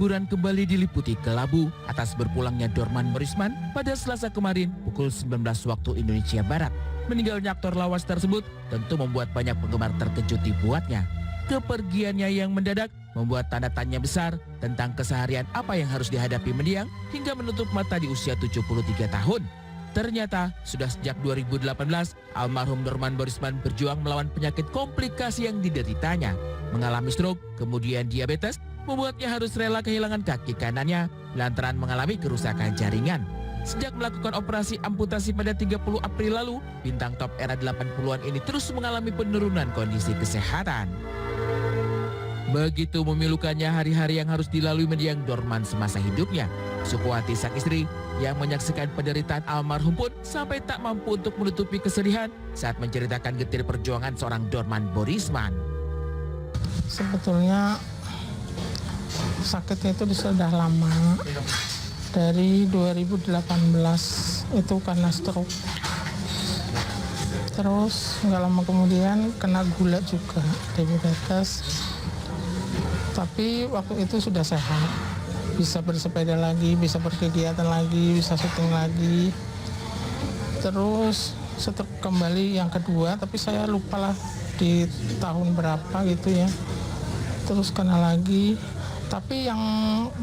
hiburan kembali diliputi kelabu atas berpulangnya Dorman Borisman pada Selasa kemarin pukul 19 waktu Indonesia Barat. Meninggalnya aktor lawas tersebut tentu membuat banyak penggemar terkejut dibuatnya. Kepergiannya yang mendadak membuat tanda tanya besar tentang keseharian apa yang harus dihadapi mendiang hingga menutup mata di usia 73 tahun. Ternyata sudah sejak 2018 almarhum Dorman Borisman berjuang melawan penyakit komplikasi yang dideritanya. Mengalami stroke, kemudian diabetes, membuatnya harus rela kehilangan kaki kanannya lantaran mengalami kerusakan jaringan. Sejak melakukan operasi amputasi pada 30 April lalu, bintang top era 80-an ini terus mengalami penurunan kondisi kesehatan. Begitu memilukannya hari-hari yang harus dilalui mendiang Dorman semasa hidupnya. Sukuwati sang istri yang menyaksikan penderitaan almarhum pun sampai tak mampu untuk menutupi kesedihan saat menceritakan getir perjuangan seorang Dorman Borisman. Sebetulnya sakitnya itu sudah lama, dari 2018 itu karena stroke. Terus nggak lama kemudian kena gula juga, diabetes. Tapi waktu itu sudah sehat, bisa bersepeda lagi, bisa berkegiatan lagi, bisa syuting lagi. Terus stroke kembali yang kedua, tapi saya lupa lah di tahun berapa gitu ya. Terus kena lagi. Tapi yang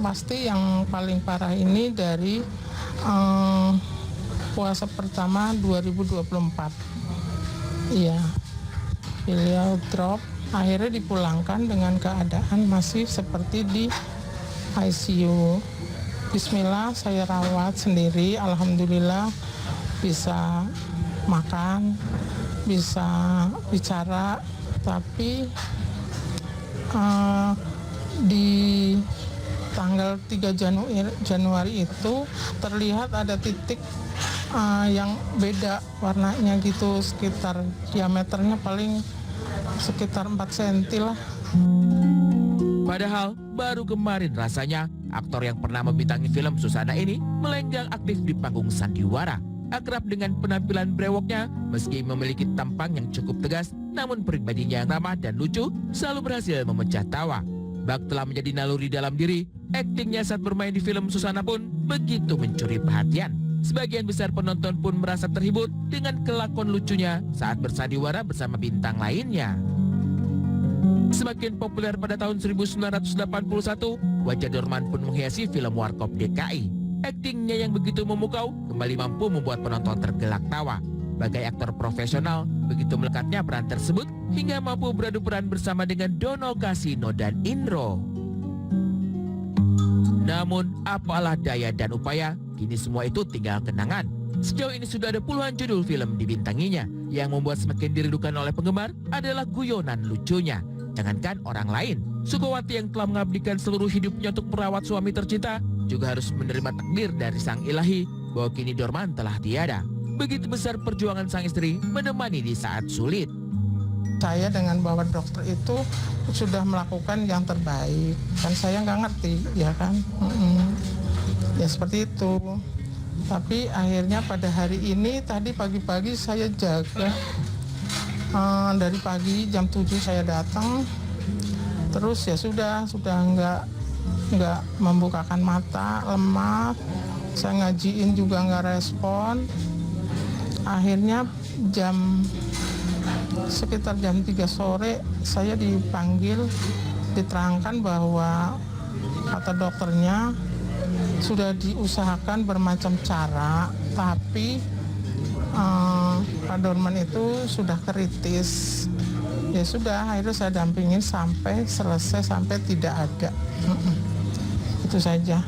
pasti yang paling parah ini dari puasa pertama 2024. Iya, beliau drop, akhirnya dipulangkan dengan keadaan masih seperti di ICU. Bismillah, saya rawat sendiri, alhamdulillah bisa makan, bisa bicara, tapi di tanggal 3 Januari itu terlihat ada titik yang beda warnanya gitu, sekitar diameternya paling sekitar 4 cm lah. Padahal baru kemarin rasanya aktor yang pernah membintangi film Susana ini melenggang aktif di panggung sandiwara. Akrab dengan penampilan brewoknya, meski memiliki tampang yang cukup tegas, namun pribadinya yang ramah dan lucu selalu berhasil memecah tawa. Bak telah menjadi naluri dalam diri, aktingnya saat bermain di film Susana pun begitu mencuri perhatian. Sebagian besar penonton pun merasa terhibur dengan kelakon lucunya saat bersandiwara bersama bintang lainnya. Semakin populer pada tahun 1981, wajah Dorman pun menghiasi film Warkop DKI. Aktingnya yang begitu memukau kembali mampu membuat penonton tergelak tawa. Sebagai aktor profesional, begitu melekatnya peran tersebut hingga mampu beradu peran bersama dengan Dono Kasino dan Indro. Namun, apalah daya dan upaya, kini semua itu tinggal kenangan. Sejauh ini sudah ada puluhan judul film dibintanginya. Yang membuat semakin dirindukan oleh penggemar adalah guyonan lucunya. Jangankan orang lain, Sukuwati yang telah mengabdikan seluruh hidupnya untuk merawat suami tercinta juga harus menerima takdir dari sang ilahi bahwa kini Dorman telah tiada. Begitu besar perjuangan sang istri menemani di saat sulit. Saya dengan bawa dokter itu sudah melakukan yang terbaik. Kan saya nggak ngerti, ya kan? Ya seperti itu. Tapi akhirnya pada hari ini, tadi pagi-pagi saya jaga. Dari pagi jam 7 saya datang. Terus ya sudah nggak membukakan mata, lemah. Saya ngajiin juga nggak respon. Akhirnya sekitar jam 3 sore saya dipanggil, diterangkan bahwa kata dokternya sudah diusahakan bermacam cara, tapi Pak Dorman itu sudah kritis. Ya sudah, akhirnya saya dampingin sampai selesai, sampai tidak ada. Itu saja.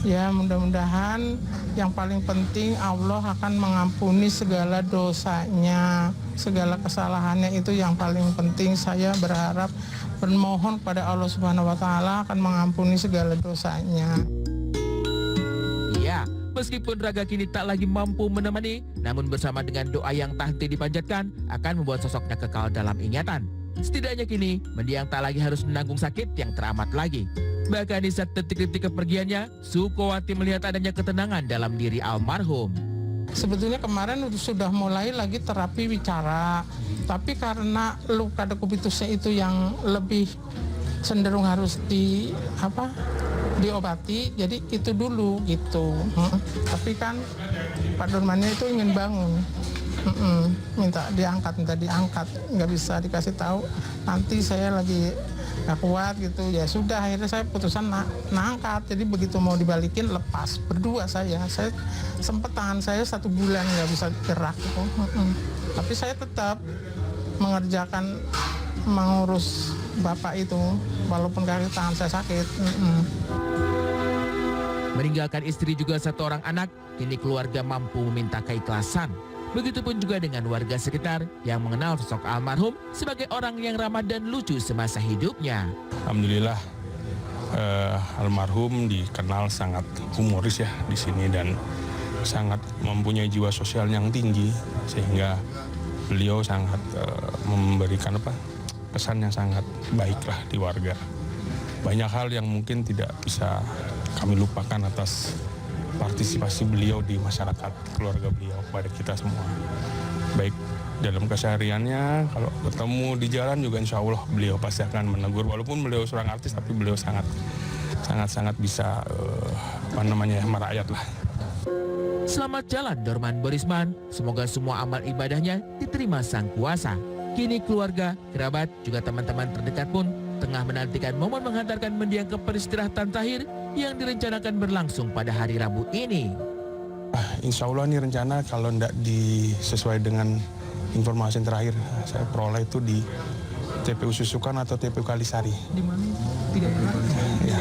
Ya mudah-mudahan yang paling penting Allah akan mengampuni segala dosanya, segala kesalahannya, itu yang paling penting. Saya berharap, bermohon pada Allah Subhanahu wa Ta'ala akan mengampuni segala dosanya. Iya, meskipun raga kini tak lagi mampu menemani, namun bersama dengan doa yang tak henti dipanjatkan akan membuat sosoknya kekal dalam ingatan. Setidaknya kini mendiang tak lagi harus menanggung sakit yang teramat lagi. Bahkan di saat detik-detik kepergiannya, Sukuwati melihat adanya ketenangan dalam diri almarhum. Sebetulnya kemarin sudah mulai lagi terapi bicara, tapi karena luka dekubitusnya itu yang lebih cenderung harus diobati, jadi itu dulu gitu. Tapi kan Pak Dormannya itu ingin bangun, minta diangkat, nggak bisa dikasih tahu. Nanti saya lagi nggak kuat gitu, ya sudah akhirnya saya putusan angkat. Jadi begitu mau dibalikin lepas berdua saya sempet tangan saya 1 bulan nggak bisa gerak gitu. Tapi saya tetap mengerjakan mengurus bapak itu walaupun kaki tangan saya sakit. Meninggalkan istri juga 1 orang anak, kini keluarga mampu meminta keikhlasan. Begitupun juga dengan warga sekitar yang mengenal sosok almarhum sebagai orang yang ramah dan lucu semasa hidupnya. Alhamdulillah almarhum dikenal sangat humoris ya di sini dan sangat mempunyai jiwa sosial yang tinggi, sehingga beliau sangat memberikan kesan yang sangat baik lah di warga. Banyak hal yang mungkin tidak bisa kami lupakan atas partisipasi beliau di masyarakat, keluarga beliau kepada kita semua. Baik dalam kesehariannya, kalau ketemu di jalan juga insya Allah beliau pasti akan menegur. Walaupun beliau seorang artis, tapi beliau sangat bisa merakyat lah. Selamat jalan Dorman Borisman, semoga semua amal ibadahnya diterima Sang Kuasa. Kini keluarga, kerabat, juga teman-teman terdekat pun tengah menantikan momen menghantarkan mendiang ke peristirahatan terakhir yang direncanakan berlangsung pada hari Rabu ini. Insya Allah ini rencana kalau tidak sesuai dengan informasi yang terakhir saya peroleh itu di TPU Susukan atau TPU Kalisari. Di mana? Di daerah? Ya,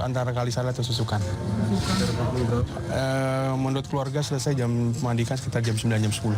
antara Kalisari atau Susukan. Menurut keluarga selesai jam pemandikan sekitar jam 9, jam 10.